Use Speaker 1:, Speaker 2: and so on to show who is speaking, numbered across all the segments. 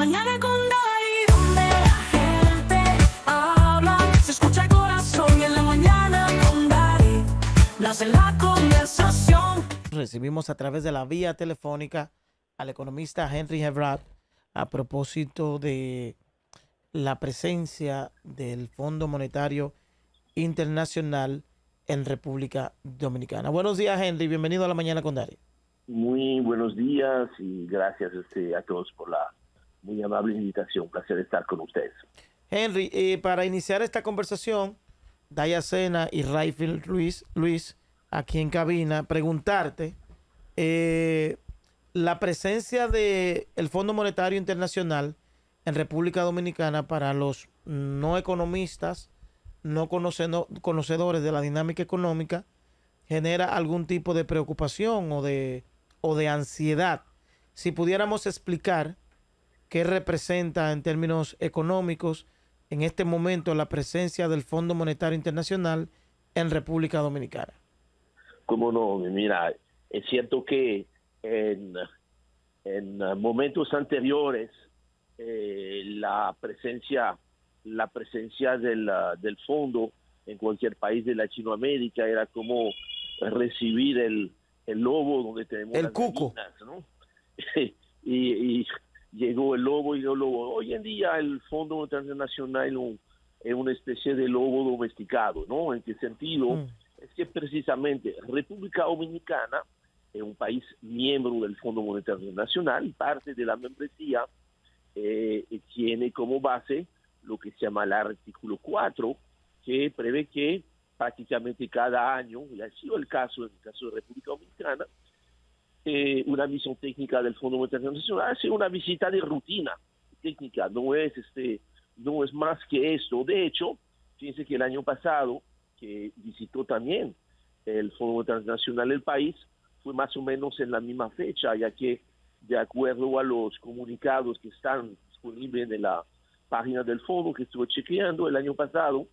Speaker 1: mañana con Dari, donde la gente habla, se escucha el corazón y en la mañana con Dari, nace la conversación.
Speaker 2: Recibimos a través de la vía telefónica al economista Henry Evrard a propósito de la presencia del Fondo Monetario Internacional en República Dominicana. Buenos días, Henry. Bienvenido a La Mañana con Dari.
Speaker 3: Muy buenos días y gracias a todos por la muy amable invitación. Un placer estar con ustedes.
Speaker 2: Henry, para iniciar esta conversación, Daya Sena y Rayfield Luis, aquí en cabina, preguntarte la presencia del Fondo Monetario Internacional en República Dominicana para los no economistas, no conocedores de la dinámica económica, genera algún tipo de preocupación o de ansiedad. Si pudiéramos explicar qué representa en términos económicos en este momento la presencia del Fondo Monetario Internacional en República Dominicana.
Speaker 3: Cómo no, mira, es cierto que en momentos anteriores la presencia del fondo en cualquier país de Latinoamérica era como recibir el lobo donde tenemos
Speaker 2: el
Speaker 3: las
Speaker 2: cuco,
Speaker 3: gallinas, ¿no? y llegó el lobo y el lobo. Hoy en día el Fondo Monetario Internacional es una especie de lobo domesticado, ¿no? ¿En qué sentido? Es que precisamente República Dominicana es un país miembro del Fondo Monetario Internacional y parte de la membresía tiene como base lo que se llama el artículo 4, que prevé que prácticamente cada año, y ha sido el caso en el caso de República Dominicana, una misión técnica del Fondo Monetario Internacional hace una visita de rutina técnica, no es más que esto. De hecho, fíjense que el año pasado, que visitó también el Fondo Monetario Internacional el país, fue más o menos en la misma fecha, ya que de acuerdo a los comunicados que están disponibles en la página del fondo que estuve chequeando, el año pasado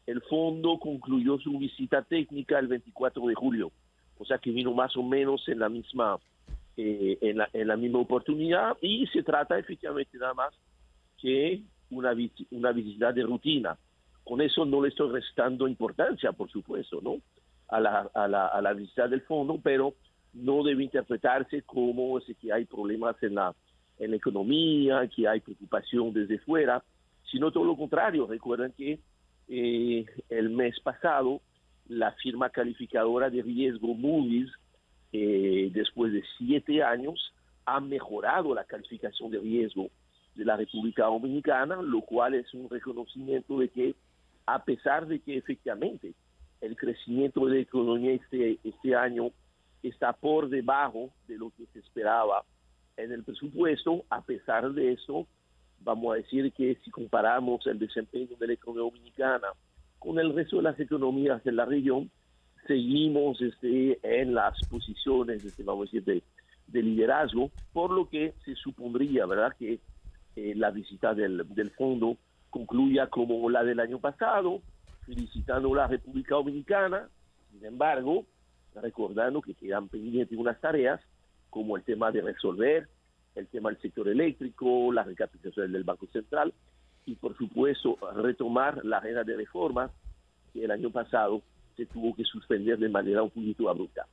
Speaker 3: el fondo concluyó su visita técnica el 24 de julio, o sea que vino más o menos en la misma misma oportunidad, y se trata efectivamente nada más que una visita de rutina. Con eso no le estoy restando importancia, por supuesto, ¿no? a la visita del fondo, pero no debe interpretarse como que hay problemas en la economía, que hay preocupación desde fuera, sino todo lo contrario. Recuerden que el mes pasado la firma calificadora de riesgo Moody's, después de 7 años, ha mejorado la calificación de riesgo de la República Dominicana, lo cual es un reconocimiento de que, a pesar de que efectivamente el crecimiento de la economía este año está por debajo de lo que se esperaba en el presupuesto, a pesar de eso, vamos a decir que si comparamos el desempeño de la economía dominicana con el resto de las economías de la región, seguimos en las posiciones, vamos a decir, de liderazgo, por lo que se supondría, ¿verdad?, que la visita del fondo concluya como la del año pasado, felicitando a la República Dominicana. Sin embargo, recordando que quedan pendientes unas tareas como el tema de resolver el tema del sector eléctrico, la recapitalización del Banco Central y, por supuesto, retomar la agenda de reformas que el año pasado se tuvo que suspender de manera un poquito abrupta.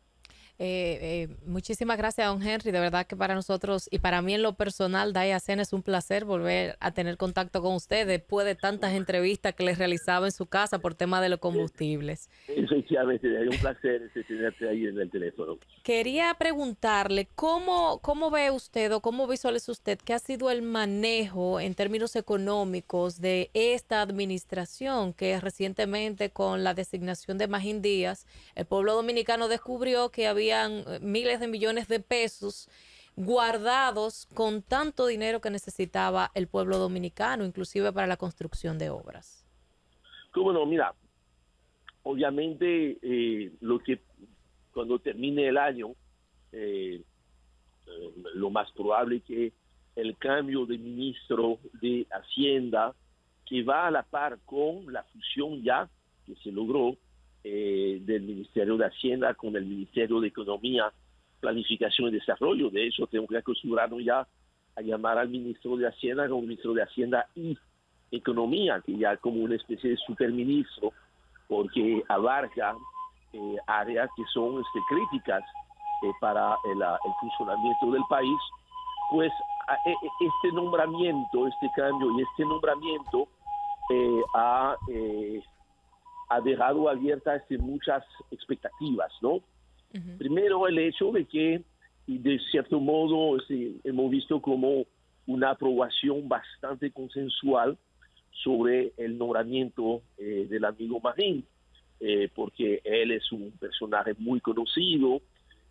Speaker 4: Muchísimas gracias, don Henry. De verdad que para nosotros y para mí en lo personal, Daya Sena, es un placer volver a tener contacto con usted después de tantas entrevistas que les realizaba en su casa por tema de los combustibles.
Speaker 3: Efectivamente, es un placer tenerte ahí en el teléfono.
Speaker 4: Quería preguntarle, ¿cómo ve usted o cómo visualiza usted qué ha sido el manejo en términos económicos de esta administración, que recientemente con la designación de Magín Díaz, el pueblo dominicano descubrió que habían miles de millones de pesos guardados con tanto dinero que necesitaba el pueblo dominicano, inclusive para la construcción de obras?
Speaker 3: ¿Cómo no? Mira, obviamente cuando termine el año, lo más probable es que el cambio de ministro de Hacienda, que va a la par con la fusión ya que se logró del Ministerio de Hacienda con el Ministerio de Economía, Planificación y Desarrollo. De hecho, tenemos que acostumbrarnos ya a llamar al ministro de Hacienda como ministro de Hacienda y Economía, que ya como una especie de superministro, porque abarca áreas que son críticas para el funcionamiento del país. Pues este nombramiento, este cambio y este nombramiento ha dejado abiertas muchas expectativas, ¿no? Uh-huh. Primero, el hecho de que, de cierto modo, hemos visto como una aprobación bastante consensual sobre el nombramiento del amigo Marín, porque él es un personaje muy conocido,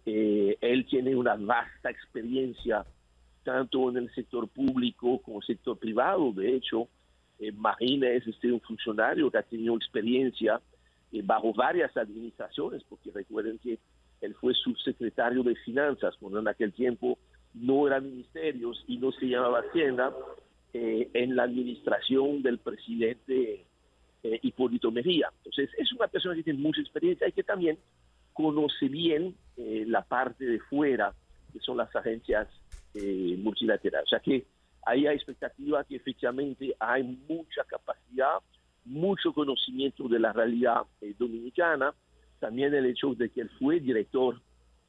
Speaker 3: él tiene una vasta experiencia tanto en el sector público como en el sector privado. De hecho, Marín es un funcionario que ha tenido experiencia bajo varias administraciones, porque recuerden que él fue subsecretario de Finanzas, cuando en aquel tiempo no eran ministerios y no se llamaba Hacienda, en la administración del presidente Hipólito Mejía. Entonces, es una persona que tiene mucha experiencia y que también conoce bien la parte de fuera, que son las agencias multilaterales. O sea que ahí hay expectativa que efectivamente hay mucha capacidad, mucho conocimiento de la realidad dominicana. También el hecho de que él fue director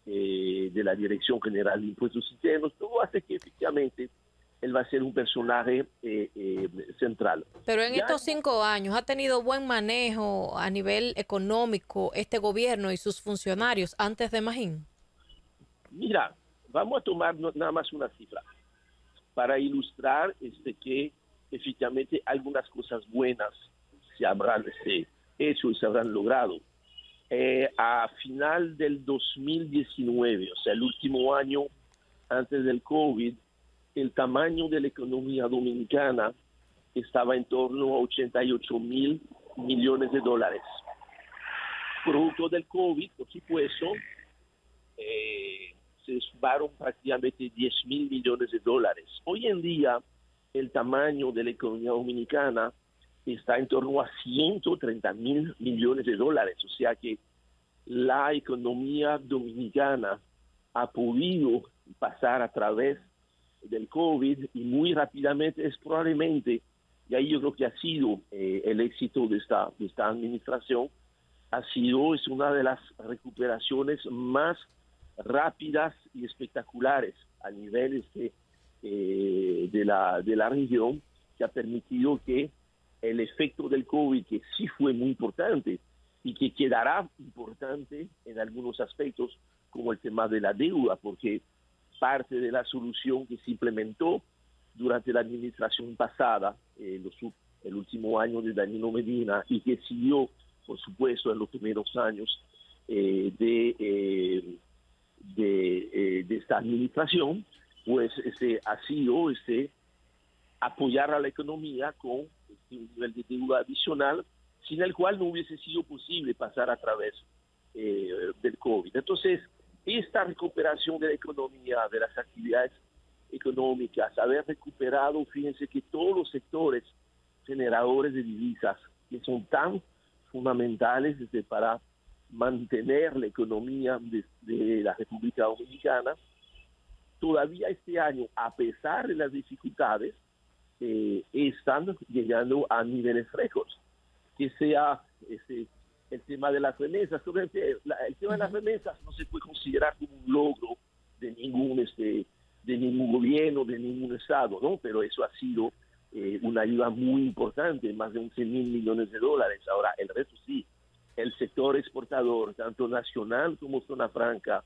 Speaker 3: de la Dirección General de Impuestos Internos, todo hace que efectivamente él va a ser un personaje central.
Speaker 4: Pero en estos 5 años, ¿ha tenido buen manejo a nivel económico este gobierno y sus funcionarios antes de Magín?
Speaker 3: Mira, vamos a tomar nada más una cifra para ilustrar que efectivamente algunas cosas buenas se habrán hecho y se habrán logrado. A final del 2019, o sea, el último año antes del COVID, el tamaño de la economía dominicana estaba en torno a 88,000 millones de dólares. Producto del COVID, por supuesto, se sumaron prácticamente 10,000 millones de dólares. Hoy en día, el tamaño de la economía dominicana está en torno a 130,000 millones de dólares. O sea que la economía dominicana ha podido pasar a través del COVID y muy rápidamente. Es probablemente, y ahí yo creo que ha sido el éxito de esta administración, es una de las recuperaciones más rápidas y espectaculares a nivel de la región, que ha permitido que el efecto del COVID, que sí fue muy importante y que quedará importante en algunos aspectos, como el tema de la deuda, porque parte de la solución que se implementó durante la administración pasada, el último año de Danilo Medina, y que siguió, por supuesto, en los primeros años de esta administración, pues ha sido apoyar a la economía con un nivel de deuda adicional, sin el cual no hubiese sido posible pasar a través del COVID. Entonces, esta recuperación de la economía, de las actividades económicas, haber recuperado, fíjense que todos los sectores generadores de divisas, que son tan fundamentales para mantener la economía de la República Dominicana, todavía este año, a pesar de las dificultades, están llegando a niveles récords. Que sea el tema de las remesas. El tema de las remesas no se puede considerar como un logro de ningún gobierno, de ningún estado, ¿no? Pero eso ha sido una ayuda muy importante, más de 11,000 millones de dólares. Ahora, el resto sí, el sector exportador, tanto nacional como zona franca,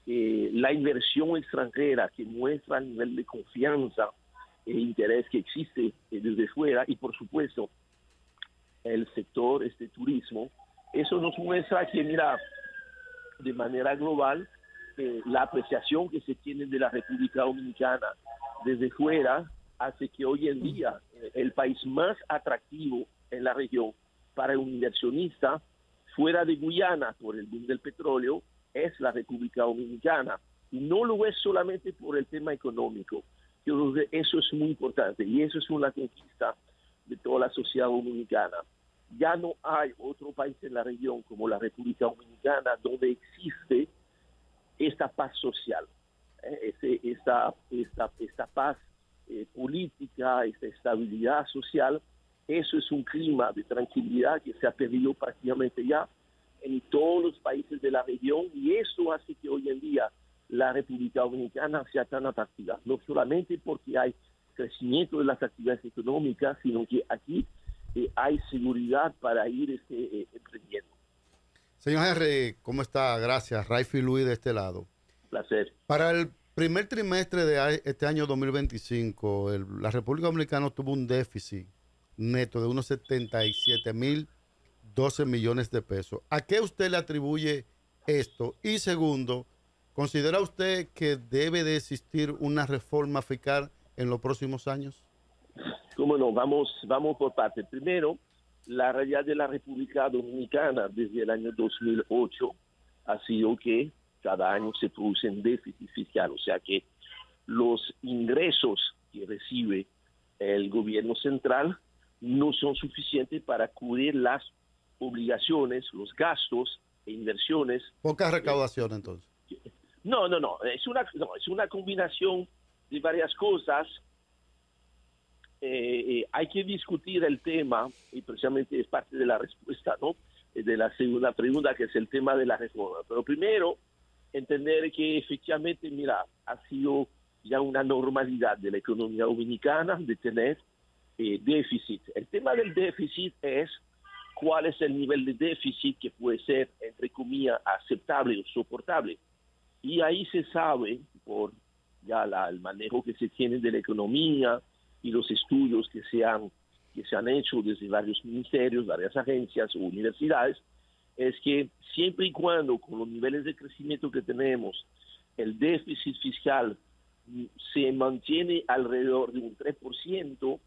Speaker 3: la inversión extranjera que muestra el nivel de confianza e interés que existe desde fuera, y por supuesto el sector turismo. Eso nos muestra que, mira, de manera global, la apreciación que se tiene de la República Dominicana desde fuera hace que hoy en día el país más atractivo en la región para un inversionista fuera de Guyana por el boom del petróleo es la República Dominicana. Y no lo es solamente por el tema económico. Yo creo que eso es muy importante y eso es una conquista de toda la sociedad dominicana. Ya no hay otro país en la región como la República Dominicana donde existe esta paz social, esta paz política, esta estabilidad social. Eso es un clima de tranquilidad que se ha perdido prácticamente ya en todos los países de la región, y eso hace que hoy en día la República Dominicana sea tan atractiva, no solamente porque hay crecimiento de las actividades económicas, sino que aquí hay seguridad para ir emprendiendo.
Speaker 5: Señor Henry, ¿cómo está? Gracias. Raifi Luis de este lado.
Speaker 3: Placer.
Speaker 5: Para el primer trimestre de este año 2025, la República Dominicana tuvo un déficit neto de unos 77.012 millones de pesos. ¿A qué usted le atribuye esto? Y segundo, ¿considera usted que debe de existir una reforma fiscal en los próximos años?
Speaker 3: Cómo no, vamos por partes. Primero, la realidad de la República Dominicana desde el año 2008 ha sido que cada año se produce un déficit fiscal, o sea que los ingresos que recibe el gobierno central no son suficientes para cubrir las obligaciones, los gastos e inversiones.
Speaker 5: Poca recaudación, entonces.
Speaker 3: No, es una combinación de varias cosas. Hay que discutir el tema, y precisamente es parte de la respuesta, ¿no?, de la segunda pregunta, que es el tema de la reforma. Pero primero, entender que efectivamente, mira, ha sido ya una normalidad de la economía dominicana de tener déficit. El tema del déficit es cuál es el nivel de déficit que puede ser, entre comillas, aceptable o soportable. Y ahí se sabe, por ya el manejo que se tiene de la economía y los estudios que se han hecho desde varios ministerios, varias agencias o universidades, es que siempre y cuando con los niveles de crecimiento que tenemos, el déficit fiscal se mantiene alrededor de un 3%,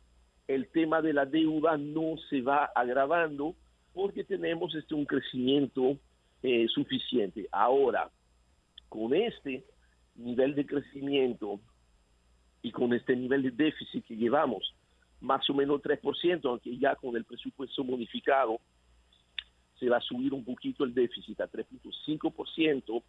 Speaker 3: el tema de la deuda no se va agravando porque tenemos un crecimiento suficiente. Ahora, con este nivel de crecimiento y con este nivel de déficit que llevamos, más o menos 3%, aunque ya con el presupuesto modificado se va a subir un poquito el déficit a 3.5%,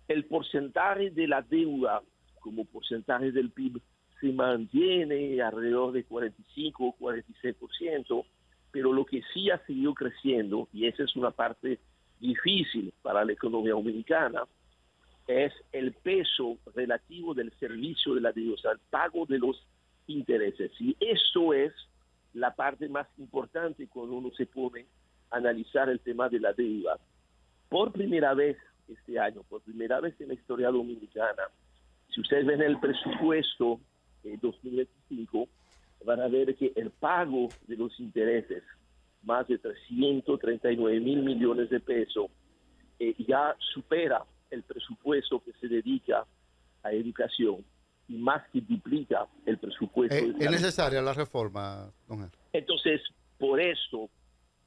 Speaker 3: el porcentaje de la deuda como porcentaje del PIB se mantiene alrededor de 45 o 46%, pero lo que sí ha seguido creciendo, y esa es una parte difícil para la economía dominicana, es el peso relativo del servicio de la deuda, o sea, el pago de los intereses. Y eso es la parte más importante cuando uno se pone a analizar el tema de la deuda. Por primera vez este año, por primera vez en la historia dominicana, si ustedes ven el presupuesto 2025, van a ver que el pago de los intereses, más de 339.000 millones de pesos, ya supera el presupuesto que se dedica a educación y más que duplica el presupuesto.
Speaker 5: ¿Es necesaria la reforma, don Henry?
Speaker 3: Entonces, por eso,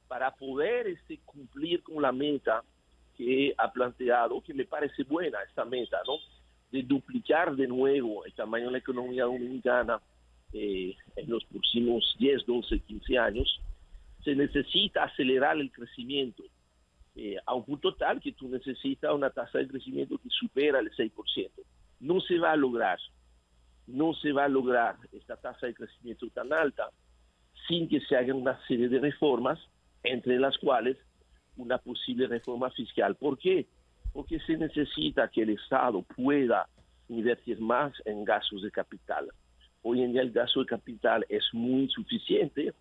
Speaker 3: para poder cumplir con la meta que ha planteado, que me parece buena esta meta, ¿no?, de duplicar de nuevo el tamaño de la economía dominicana en los próximos 10, 12, 15 años, se necesita acelerar el crecimiento a un punto tal que tú necesitas una tasa de crecimiento que supera el 6%. No se va a lograr esta tasa de crecimiento tan alta sin que se haga una serie de reformas, entre las cuales una posible reforma fiscal. ¿Por qué? Porque se necesita que el Estado pueda invertir más en gastos de capital. Hoy en día el gasto de capital es muy insuficiente,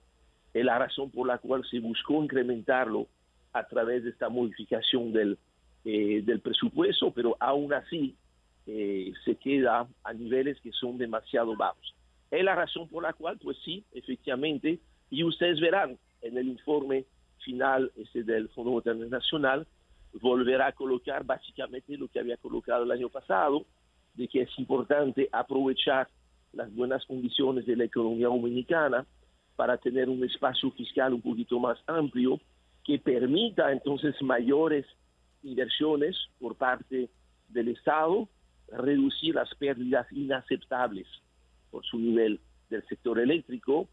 Speaker 3: es la razón por la cual se buscó incrementarlo a través de esta modificación del presupuesto, pero aún así se queda a niveles que son demasiado bajos. Es la razón por la cual, pues sí, efectivamente, y ustedes verán en el informe final del Fondo Monetario Internacional, volverá a colocar básicamente lo que había colocado el año pasado, de que es importante aprovechar las buenas condiciones de la economía dominicana para tener un espacio fiscal un poquito más amplio que permita entonces mayores inversiones por parte del Estado, reducir las pérdidas inaceptables por su nivel del sector eléctrico,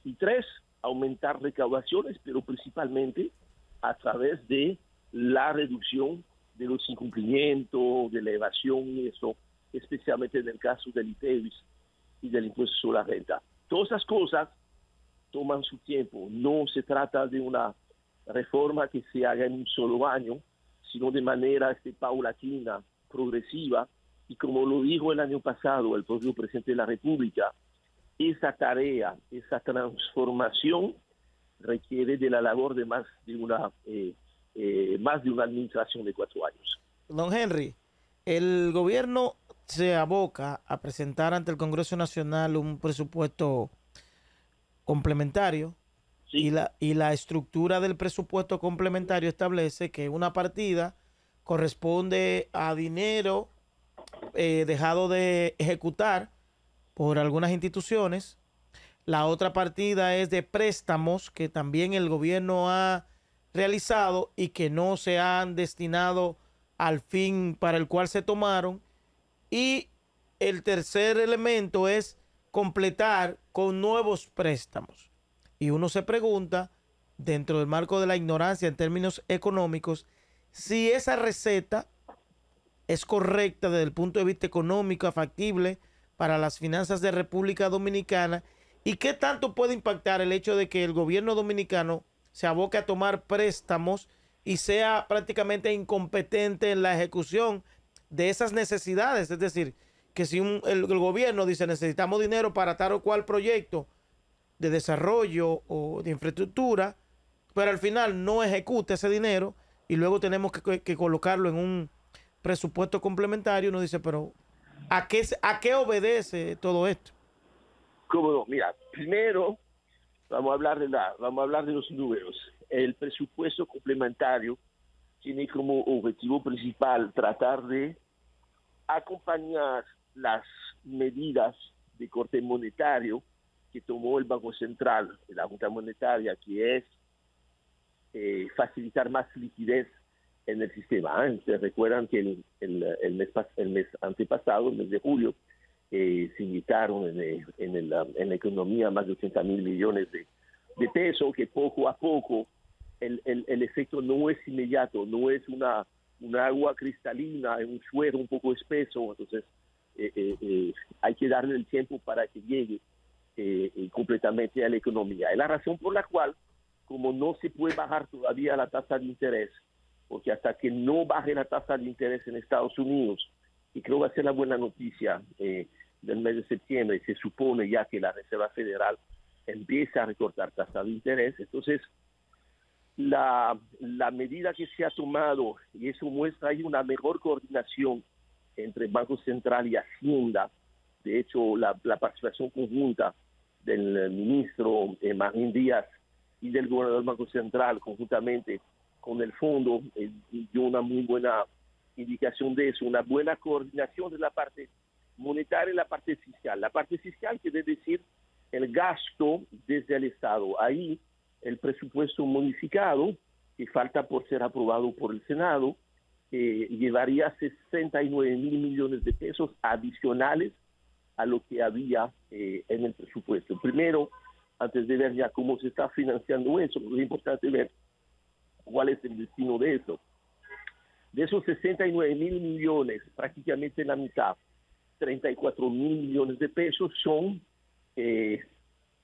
Speaker 3: y 3, aumentar recaudaciones, pero principalmente a través de la reducción de los incumplimientos, de la evasión y eso especialmente en el caso del ITEVIS y del impuesto sobre la renta. Todas esas cosas toman su tiempo. No se trata de una reforma que se haga en un solo año, sino de manera paulatina, progresiva, y como lo dijo el año pasado el propio presidente de la República, esa tarea, esa transformación requiere de la labor de más de una administración de 4 años.
Speaker 2: Don Henry, el gobierno se aboca a presentar ante el Congreso Nacional un presupuesto complementario.
Speaker 3: Sí.
Speaker 2: Y la estructura del presupuesto complementario establece que una partida corresponde a dinero dejado de ejecutar por algunas instituciones. La otra partida es de préstamos que también el gobierno ha realizado y que no se han destinado al fin para el cual se tomaron. Y el tercer elemento es completar con nuevos préstamos. Y uno se pregunta, dentro del marco de la ignorancia en términos económicos, si esa receta es correcta desde el punto de vista económico, factible para las finanzas de República Dominicana, y qué tanto puede impactar el hecho de que el gobierno dominicano se aboque a tomar préstamos y sea prácticamente incompetente en la ejecución de esas necesidades. Es decir, que si el gobierno dice necesitamos dinero para tal o cual proyecto de desarrollo o de infraestructura, pero al final no ejecuta ese dinero y luego tenemos que colocarlo en un presupuesto complementario, uno dice, pero ¿a qué obedece todo esto?
Speaker 3: ¿Cómo no? Mira, primero vamos a hablar de los números. El presupuesto complementario tiene como objetivo principal tratar de acompañar las medidas de corte monetario que tomó el Banco Central, la Junta Monetaria, que es facilitar más liquidez en el sistema. Se recuerdan que el mes antepasado, el mes de julio, se inyectaron en la economía más de 80.000 millones de pesos, que poco a poco el efecto no es inmediato, no es una agua cristalina, un suero un poco espeso, entonces hay que darle el tiempo para que llegue completamente a la economía. Es la razón por la cual, como no se puede bajar todavía la tasa de interés, porque hasta que no baje la tasa de interés en Estados Unidos, y creo que va a ser la buena noticia del mes de septiembre, se supone ya que la Reserva Federal empieza a recortar tasa de interés, entonces la medida que se ha tomado, y eso muestra ahí una mejor coordinación entre Banco Central y Hacienda. De hecho, la participación conjunta del ministro Marín Díaz y del gobernador del Banco Central conjuntamente con el fondo dio una muy buena indicación de eso, una buena coordinación de la parte monetaria y la parte fiscal. La parte fiscal quiere decir el gasto desde el Estado. Ahí el presupuesto modificado, que falta por ser aprobado por el Senado, llevaría 69 mil millones de pesos adicionales a lo que había en el presupuesto. Primero, antes de ver ya cómo se está financiando eso, es importante ver cuál es el destino de eso. De esos 69 mil millones, prácticamente la mitad, 34 mil millones de pesos son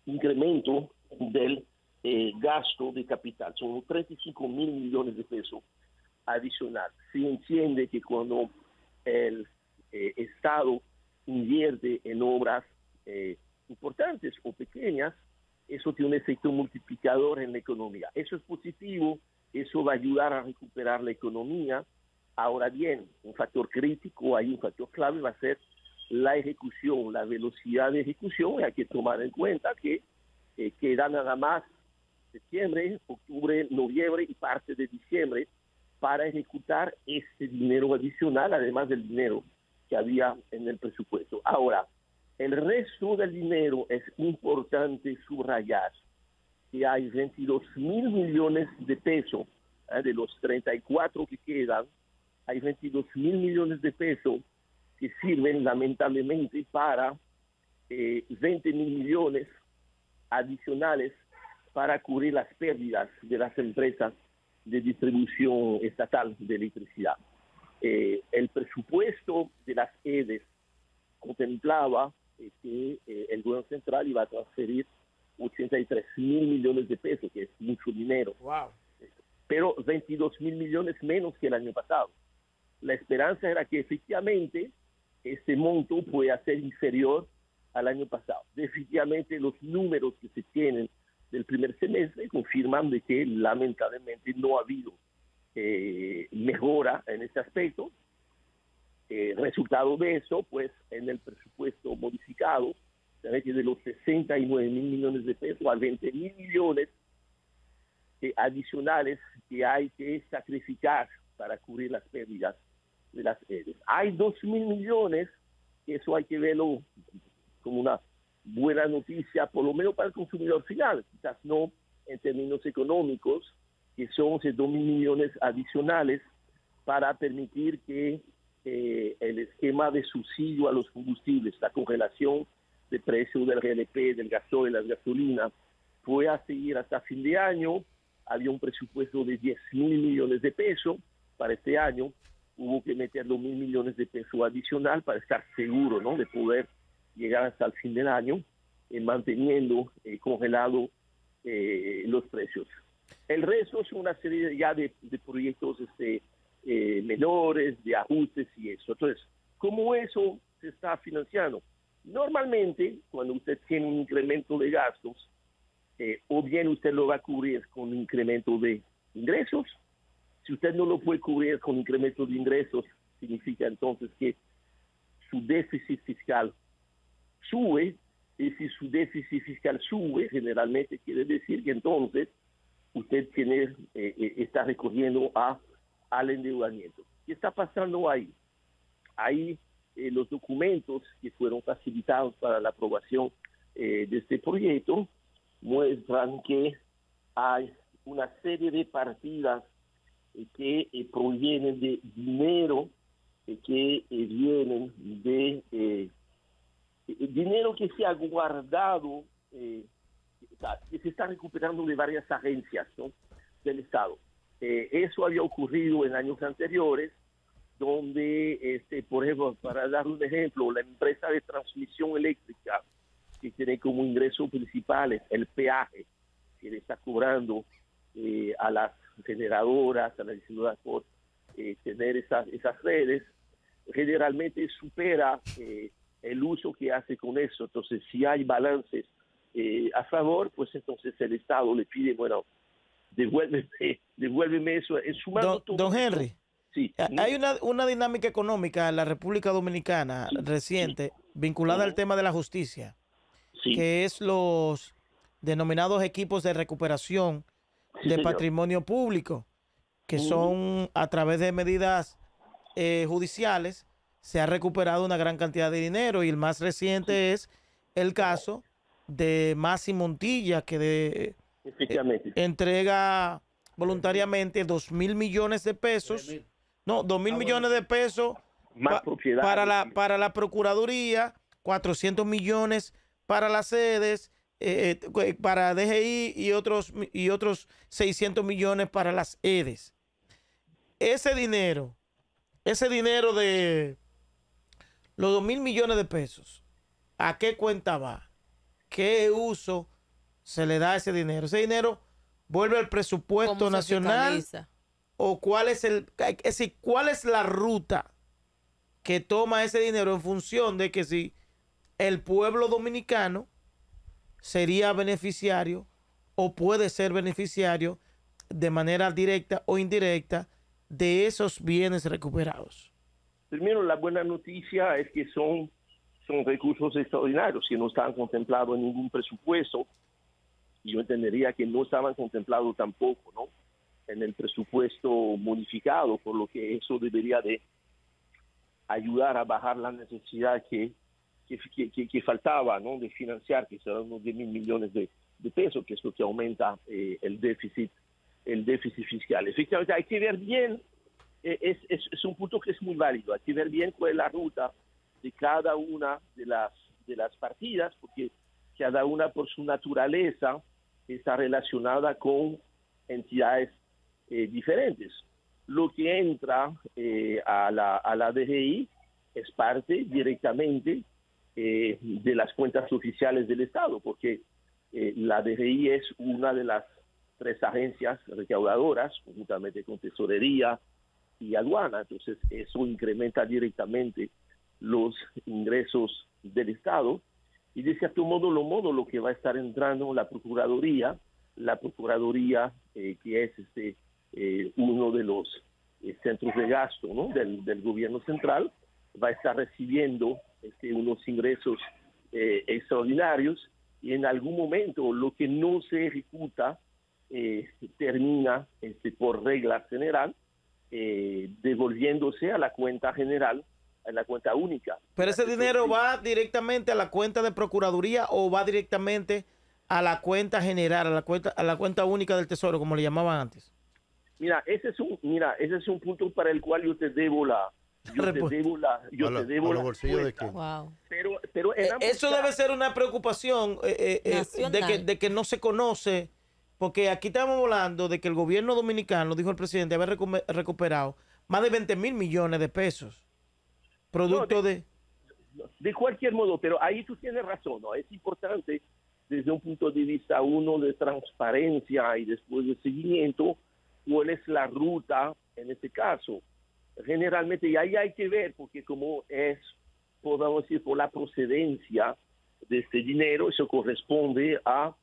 Speaker 3: incremento del gasto de capital. Son 35 mil millones de pesos adicional. Se entiende que cuando el Estado invierte en obras importantes o pequeñas, eso tiene un efecto multiplicador en la economía. Eso es positivo, eso va a ayudar a recuperar la economía. Ahora bien, un factor crítico, hay un factor clave, va a ser la ejecución, la velocidad de ejecución. Hay que tomar en cuenta que queda nada más septiembre, octubre, noviembre y parte de diciembre para ejecutar este dinero adicional, además del dinero que había en el presupuesto. Ahora, el resto del dinero es importante subrayar que hay 22 mil millones de pesos, de los 34 que quedan, hay 22 mil millones de pesos que sirven lamentablemente para 20 mil millones adicionales para cubrir las pérdidas de las empresas de distribución estatal de electricidad. El presupuesto de las EDES contemplaba que el gobierno central iba a transferir 83.000 millones de pesos, que es mucho dinero.
Speaker 2: Wow.
Speaker 3: Pero 22.000 millones menos que el año pasado. La esperanza era que efectivamente ese monto pueda ser inferior al año pasado. Definitivamente los números que se tienen del primer semestre confirman de que lamentablemente no ha habido mejora en este aspecto. Resultado de eso, pues en el presupuesto modificado, se ve que de los 69.000 millones de pesos a 20.000 millones adicionales que hay que sacrificar para cubrir las pérdidas de las EDES. Hay 2.000 millones, que eso hay que verlo como una buena noticia, por lo menos para el consumidor final, quizás no en términos económicos, que son esos 2.000 millones adicionales para permitir que el esquema de subsidio a los combustibles, la congelación de precios del GLP, del gasoil, las gasolinas, pueda seguir hasta fin de año. Había un presupuesto de 10.000 millones de pesos para este año. Hubo que meter 2.000 millones de pesos adicional para estar seguro, ¿no?, de poder llegar hasta el fin del año manteniendo congelado los precios. El resto es una serie ya de proyectos menores, de ajustes y eso. Entonces, ¿cómo eso se está financiando? Normalmente, cuando usted tiene un incremento de gastos, o bien usted lo va a cubrir con un incremento de ingresos. Si usted no lo puede cubrir con incremento de ingresos, significa entonces que su déficit fiscal sube, y si su déficit fiscal sube, generalmente quiere decir que entonces usted está recurriendo al endeudamiento. ¿Qué está pasando ahí? Ahí los documentos que fueron facilitados para la aprobación de este proyecto muestran que hay una serie de partidas que provienen de dinero que vienen de dinero que se ha guardado, que se está recuperando de varias agencias, ¿no?, del Estado. Eso había ocurrido en años anteriores, donde, por ejemplo, para dar un ejemplo, la empresa de transmisión eléctrica, que tiene como ingresos principales el peaje que le está cobrando a las generadoras, a las distribuidoras por tener esas redes, generalmente supera el uso que hace con eso. Entonces, si hay balances a favor, pues entonces el Estado le pide, bueno, devuélveme eso.
Speaker 2: Don Henry,
Speaker 3: sí.
Speaker 2: Hay una dinámica económica en la República Dominicana reciente vinculada al tema de la justicia, que es los denominados equipos de recuperación de patrimonio público, que son a través de medidas judiciales, se ha recuperado una gran cantidad de dinero, y el más reciente es el caso de Masi Montilla, que entrega voluntariamente 2.000 millones de pesos, 2.000 millones de pesos para la Procuraduría, 400 millones para las sedes, para DGI y otros 600 millones para las EDES. Ese dinero de los 2.000 millones de pesos, ¿a qué cuenta va? ¿Qué uso se le da a ese dinero? ¿Ese dinero vuelve al presupuesto nacional? ¿O cuál es la ruta que toma ese dinero en función de que si el pueblo dominicano sería beneficiario o puede ser beneficiario de manera directa o indirecta de esos bienes recuperados?
Speaker 3: Primero, la buena noticia es que son recursos extraordinarios que no estaban contemplados en ningún presupuesto, y yo entendería que no estaban contemplados tampoco, ¿no?, en el presupuesto modificado, por lo que eso debería de ayudar a bajar la necesidad que faltaba, ¿no?, de financiar, que serán unos 10.000 millones de pesos, que es lo que aumenta el déficit fiscal. Efectivamente, hay que ver bien, es un punto que es muy válido, hay que ver bien cuál es la ruta de cada una de las partidas, porque cada una por su naturaleza está relacionada con entidades diferentes. Lo que entra a la DGI es parte directamente de las cuentas oficiales del Estado, porque la DGI es una de las 3 agencias recaudadoras, conjuntamente con Tesorería y Aduana. Entonces, eso incrementa directamente los ingresos del Estado. Y de cierto modo, lo que va a estar entrando la Procuraduría, que es uno de los centros de gasto, ¿no?, del gobierno central, va a estar recibiendo unos ingresos extraordinarios, y en algún momento lo que no se ejecuta termina por regla general devolviéndose a la cuenta general, a la cuenta única.
Speaker 2: ¿Pero ese dinero va directamente a la cuenta de Procuraduría o va directamente a la cuenta general, a la cuenta única del Tesoro, como le llamaban antes?
Speaker 3: Ese es un punto para el cual yo te debo la
Speaker 5: bolsillos de quién.
Speaker 4: Wow.
Speaker 3: Pero
Speaker 2: eso debe ser una preocupación de que no se conoce, porque aquí estamos hablando de que el gobierno dominicano, dijo el presidente, haber recuperado más de 20,000 millones de pesos producto de
Speaker 3: cualquier modo, pero ahí tú tienes razón, ¿no? Es importante desde un punto de vista de transparencia y después de seguimiento, cuál es la ruta en este caso. Generalmente, y ahí hay que ver, porque como es, podemos decir, por la procedencia de este dinero, eso corresponde a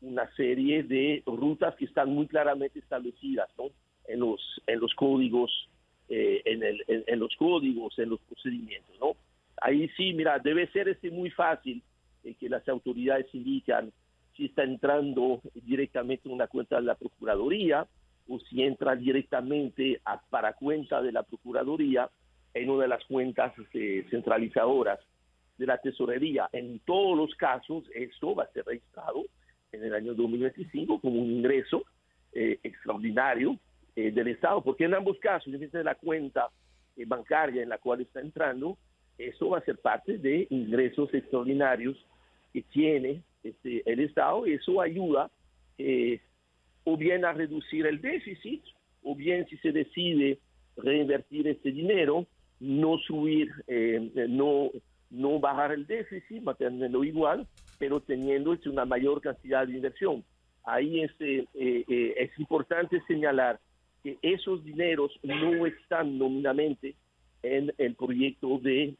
Speaker 3: una serie de rutas que están muy claramente establecidas, ¿no?, en los códigos, en los procedimientos, ¿no? Ahí sí, debe ser muy fácil que las autoridades indican si está entrando directamente en una cuenta de la Procuraduría o si entra directamente para cuenta de la Procuraduría en una de las cuentas centralizadoras de la Tesorería. En todos los casos, esto va a ser registrado en el año 2025 como un ingreso extraordinario del Estado, porque en ambos casos, independientemente de la cuenta bancaria en la cual está entrando, eso va a ser parte de ingresos extraordinarios que tiene el Estado, y eso ayuda o bien a reducir el déficit, o bien, si se decide reinvertir este dinero, no subir, no bajar el déficit, mantenerlo igual, pero teniendo una mayor cantidad de inversión. Ahí es importante señalar que esos dineros no están nominalmente en el proyecto de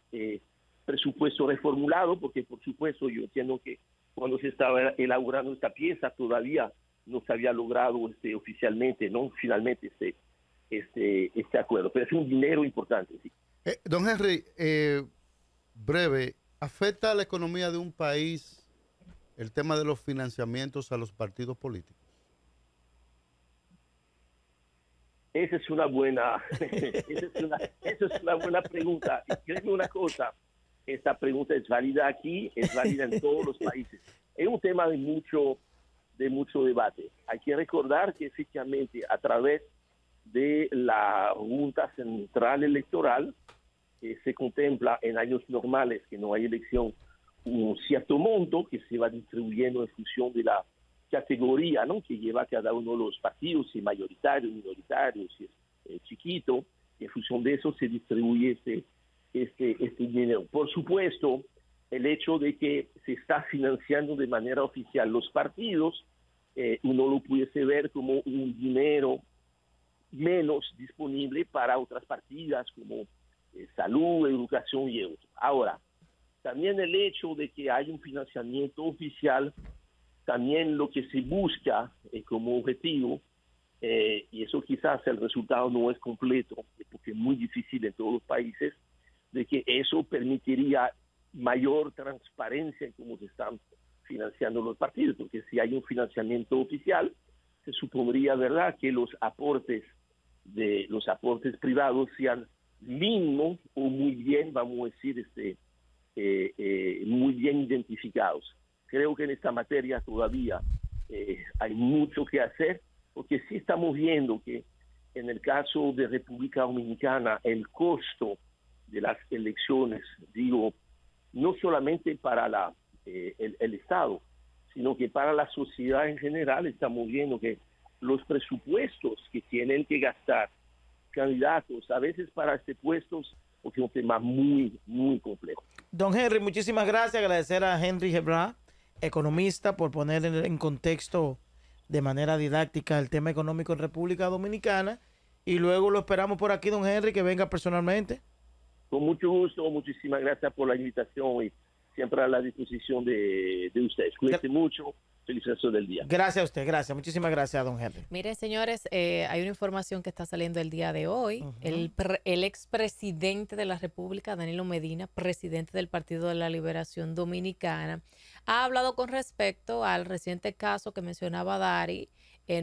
Speaker 3: presupuesto reformulado, porque por supuesto yo entiendo que cuando se estaba elaborando esta pieza todavía no se había logrado oficialmente, ¿no?, finalmente este acuerdo, pero es un dinero importante, sí.
Speaker 5: Don Henry, breve, ¿afecta a la economía de un país el tema de los financiamientos a los partidos políticos?
Speaker 3: Esa es una buena, esa es una buena pregunta. Y créeme una cosa, esta pregunta es válida aquí, es válida en todos los países. Es un tema de mucho debate. Hay que recordar que efectivamente a través de la Junta Central Electoral se contempla en años normales que no hay elección un cierto monto que se va distribuyendo en función de la categoría, ¿no?, que lleva cada uno de los partidos, si mayoritario, minoritario, si es chiquito, y en función de eso se distribuye este dinero. Por supuesto, el hecho de que se está financiando de manera oficial los partidos, uno lo pudiese ver como un dinero menos disponible para otras partidas como salud, educación y otros. Ahora, también el hecho de que hay un financiamiento oficial, también lo que se busca como objetivo, y eso quizás el resultado no es completo, porque es muy difícil en todos los países, de que eso permitiría mayor transparencia en cómo se están financiando los partidos, porque si hay un financiamiento oficial, se supondría, ¿verdad?, que los aportes privados sean mínimos o muy bien, vamos a decir, muy bien identificados. Creo que en esta materia todavía hay mucho que hacer, porque sí estamos viendo que en el caso de República Dominicana el costo de las elecciones, digo, no solamente para el Estado, sino que para la sociedad en general, estamos viendo que los presupuestos que tienen que gastar candidatos, a veces para puestos, porque es un tema muy, muy complejo.
Speaker 2: Don Henry, muchísimas gracias. Agradecer a Henry Gebra, economista, por poner en contexto de manera didáctica el tema económico en República Dominicana. Y luego lo esperamos por aquí, don Henry, que venga personalmente.
Speaker 3: Con mucho gusto, muchísimas gracias por la invitación y siempre a la disposición de ustedes. Cuídense mucho. Feliz resto del día.
Speaker 2: Gracias a usted, gracias. Muchísimas gracias, don Henry.
Speaker 4: Miren, señores, hay una información que está saliendo el día de hoy. El expresidente de la República, Danilo Medina, presidente del Partido de la Liberación Dominicana, ha hablado con respecto al reciente caso que mencionaba Dari,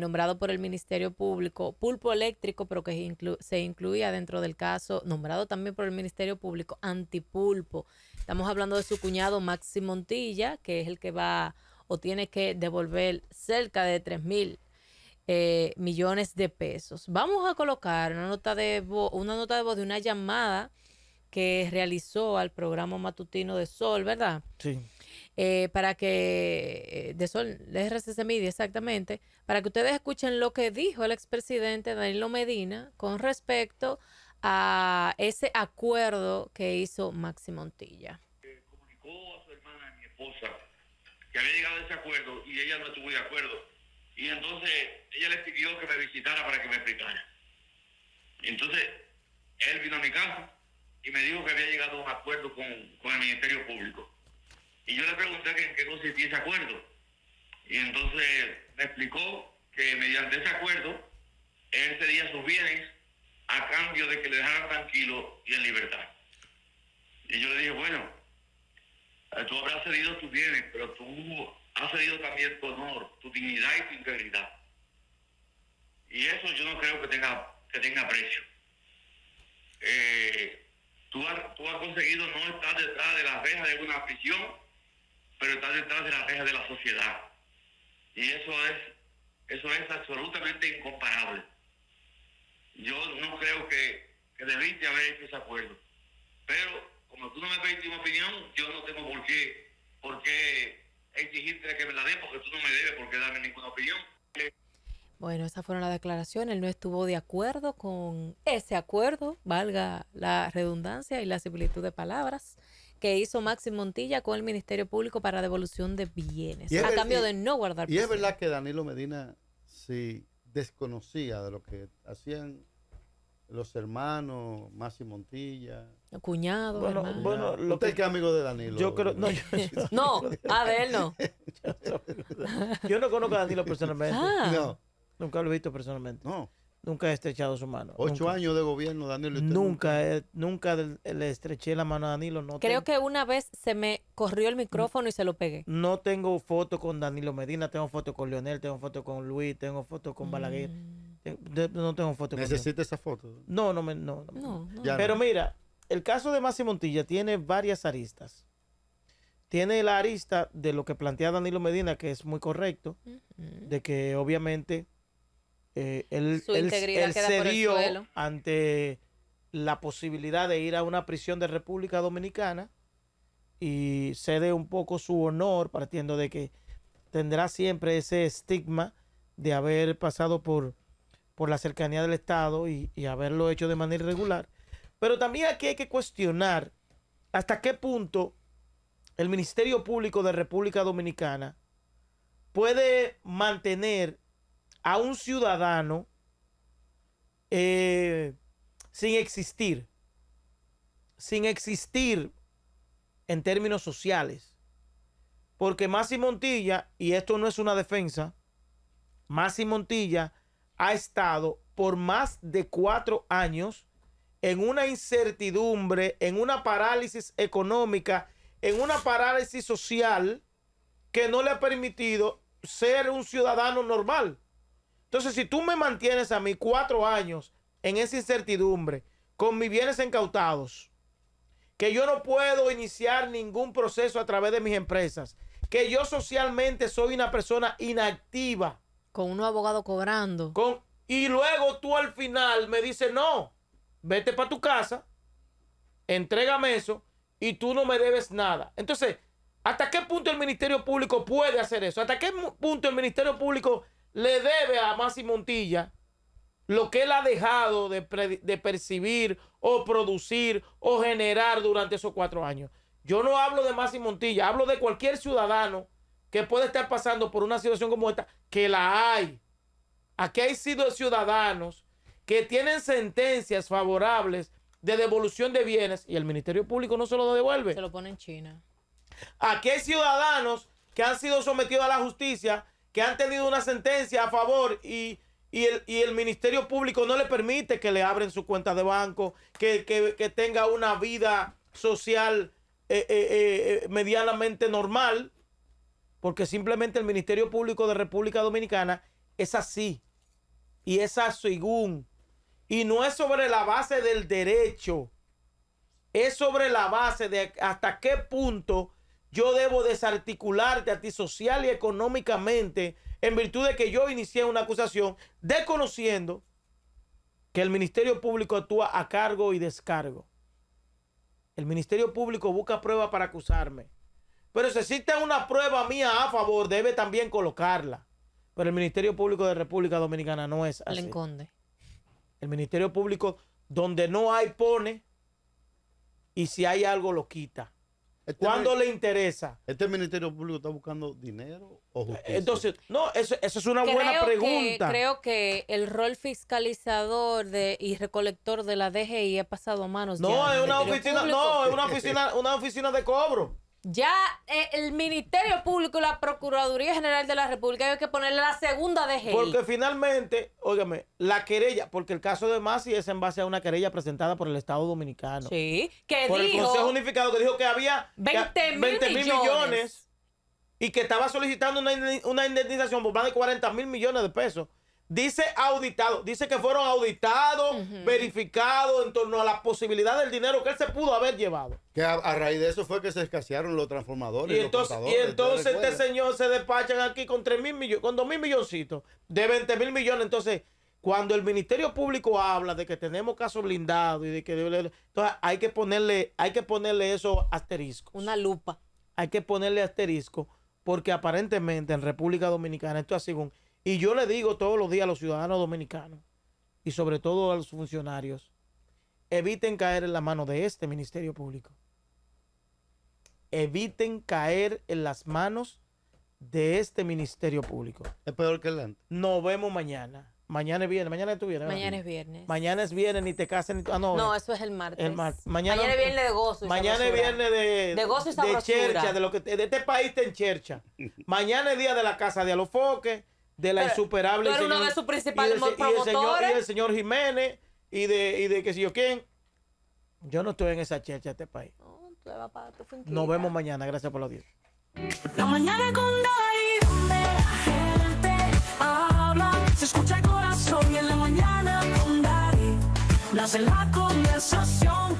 Speaker 4: nombrado por el Ministerio Público, pulpo eléctrico, pero que se incluía dentro del caso, nombrado también por el Ministerio Público, antipulpo. Estamos hablando de su cuñado Maxi Montilla, que es el que va o tiene que devolver cerca de 3,000 millones de pesos. Vamos a colocar una nota de voz de una llamada que realizó al programa matutino de Sol, ¿verdad?
Speaker 2: Sí.
Speaker 4: Para que, de Sol, de RCC Media, exactamente, para que ustedes escuchen lo que dijo el expresidente Danilo Medina con respecto a ese acuerdo que hizo Maxi Montilla.
Speaker 6: Comunicó a su hermana, mi esposa, que había llegado a ese acuerdo y ella no estuvo de acuerdo. Y entonces ella le pidió que me visitara para que me explicara. Entonces él vino a mi casa y me dijo que había llegado a un acuerdo con el Ministerio Público. Y yo le pregunté que en qué consistía ese acuerdo. Y entonces me explicó que mediante ese acuerdo él cedía sus bienes a cambio de que le dejaran tranquilo y en libertad. Y yo le dije, bueno, tú habrás cedido tus bienes, pero tú has cedido también tu honor, tu dignidad y tu integridad. Y eso yo no creo que tenga precio. Tú has conseguido no estar detrás de las rejas de una prisión, pero estás detrás de las rejas de la sociedad. Y eso es absolutamente incomparable. Yo no creo que debiste haber hecho ese acuerdo. Pero como tú no me pediste mi opinión, yo no tengo por qué exigirte que me la dé, porque tú no me debes por qué darme ninguna opinión.
Speaker 4: Bueno, esas fueron las declaraciones. Él no estuvo de acuerdo con ese acuerdo, valga la redundancia y la similitud de palabras, que hizo Maxi Montilla con el Ministerio Público para devolución de bienes, a cambio de no guardar.
Speaker 5: Y es verdad que Danilo Medina sí desconocía de lo que hacían los hermanos, Maxi Montilla.
Speaker 4: Cuñado, hermano.
Speaker 2: Bueno,
Speaker 5: ¿Usted es que es amigo de Danilo?
Speaker 2: Yo creo, no,
Speaker 4: No, de él no.
Speaker 2: yo no conozco a Danilo personalmente.
Speaker 5: No,
Speaker 2: Nunca lo he visto personalmente.
Speaker 5: no.
Speaker 2: Nunca he estrechado su mano.
Speaker 5: 8
Speaker 2: Nunca.
Speaker 5: años de gobierno, Danilo. y usted
Speaker 2: Nunca le estreché la mano a Danilo.
Speaker 4: Creo que una vez se me corrió el micrófono y se lo pegué.
Speaker 2: No tengo foto con Danilo Medina, tengo foto con Leonel, tengo foto con Luis, tengo foto con Balaguer. No tengo foto con
Speaker 5: ¿Necesita esa foto?
Speaker 2: No.
Speaker 5: Ya
Speaker 2: Pero
Speaker 5: no.
Speaker 2: mira, el caso de Maxi Montilla tiene varias aristas. Tiene la arista de lo que plantea Danilo Medina, que es muy correcto, de que obviamente él
Speaker 4: integridad queda por el
Speaker 2: cedió
Speaker 4: suelo
Speaker 2: ante la posibilidad de ir a una prisión de República Dominicana y cede un poco su honor, partiendo de que tendrá siempre ese estigma de haber pasado por la cercanía del Estado y haberlo hecho de manera irregular. Pero también aquí hay que cuestionar hasta qué punto el Ministerio Público de República Dominicana puede mantener a un ciudadano sin existir en términos sociales. Porque Maxi Montilla, y esto no es una defensa, Maxi Montilla ha estado por más de 4 años en una incertidumbre, en una parálisis económica, en una parálisis social que no le ha permitido ser un ciudadano normal. Entonces, si tú me mantienes a mí 4 años en esa incertidumbre, con mis bienes incautados, que yo no puedo iniciar ningún proceso a través de mis empresas, que yo socialmente soy una persona inactiva,
Speaker 4: con un abogado cobrando,
Speaker 2: y luego tú al final me dices, no, vete para tu casa, entrégame eso y tú no me debes nada. Entonces, ¿hasta qué punto el Ministerio Público puede hacer eso? ¿Hasta qué punto el Ministerio Público le debe a Maxi Montilla lo que él ha dejado de percibir o producir o generar durante esos 4 años? Yo no hablo de Maxi Montilla, hablo de cualquier ciudadano que puede estar pasando por una situación como esta, que la hay. Aquí hay sido ciudadanos que tienen sentencias favorables de devolución de bienes y el Ministerio Público no se lo devuelve.
Speaker 4: Se lo pone en China.
Speaker 2: Aquí hay ciudadanos que han sido sometidos a la justicia, que han tenido una sentencia a favor y el Ministerio Público no le permite que le abren su cuenta de banco, que tenga una vida social medianamente normal, porque simplemente el Ministerio Público de República Dominicana es así, y es según, y no es sobre la base del derecho, es sobre la base de hasta qué punto yo debo desarticularte a ti social y económicamente en virtud de que yo inicié una acusación desconociendo que el Ministerio Público actúa a cargo y descargo. El Ministerio Público busca pruebas para acusarme. Pero si existe una prueba mía a favor, debe también colocarla. Pero el Ministerio Público de República Dominicana no es así.
Speaker 4: Le enconde.
Speaker 2: El Ministerio Público, donde no hay, pone, y si hay algo, lo quita. ¿Cuándo le interesa?
Speaker 5: ¿Este Ministerio Público está buscando dinero o justicia?
Speaker 2: Entonces, no, eso es una buena pregunta.
Speaker 4: Creo que el rol fiscalizador y recolector de la DGI ha pasado a manos
Speaker 2: No,
Speaker 4: ya
Speaker 2: es
Speaker 4: del
Speaker 2: una
Speaker 4: Ministerio
Speaker 2: oficina,
Speaker 4: Público.
Speaker 2: no, una oficina de cobro.
Speaker 4: Ya el Ministerio Público y la Procuraduría General de la República hay que ponerle la segunda DGI.
Speaker 2: Porque finalmente, óigame, la querella, porque el caso de Maxi es en base a una querella presentada por el Estado Dominicano.
Speaker 4: Sí, que
Speaker 2: por
Speaker 4: dijo...
Speaker 2: el Consejo Unificado, que dijo que había
Speaker 4: 20.000
Speaker 2: millones y que estaba solicitando una indemnización por más de 40.000 millones de pesos. Dice auditado, dice que fueron auditados, verificados en torno a la posibilidad del dinero que él se pudo haber llevado.
Speaker 5: Que a raíz de eso fue que se escasearon los transformadores.
Speaker 2: Y entonces este señor se despachan aquí con 3.000 millones, con 2.000 milloncitos de 20.000 millones. Entonces, cuando el Ministerio Público habla de que tenemos casos blindados y de que entonces hay que ponerle eso asterisco.
Speaker 4: Una lupa.
Speaker 2: Hay que ponerle asterisco porque aparentemente en República Dominicana esto es según. Y yo le digo todos los días a los ciudadanos dominicanos y sobre todo a los funcionarios, eviten caer en la mano de este Ministerio Público. Eviten caer en las manos de este Ministerio Público.
Speaker 5: Es peor que el antes.
Speaker 2: Nos vemos mañana. Mañana es viernes. Mañana es tu viernes.
Speaker 4: Mañana es viernes.
Speaker 2: Mañana es viernes, ni te cases ni...
Speaker 4: No, eso es el martes.
Speaker 2: Mañana
Speaker 4: es viernes de gozo y
Speaker 2: mañana es viernes de
Speaker 4: gozo y
Speaker 2: de
Speaker 4: sabrosura.
Speaker 2: chercha, de este país está en chercha. Mañana es día de la Casa de Alofoque, de la insuperable...
Speaker 4: Tú eres uno de sus principales promotores.
Speaker 2: Y el señor Jiménez, y de que si yo quién. Yo no estoy en esa chercha de este país.
Speaker 4: No, tú vas para tu finquita.
Speaker 2: Nos vemos mañana. Gracias por los 10.
Speaker 1: La mañana con Dari, donde la gente habla, se escucha el corazón y en la mañana con Dari, nace la conversación.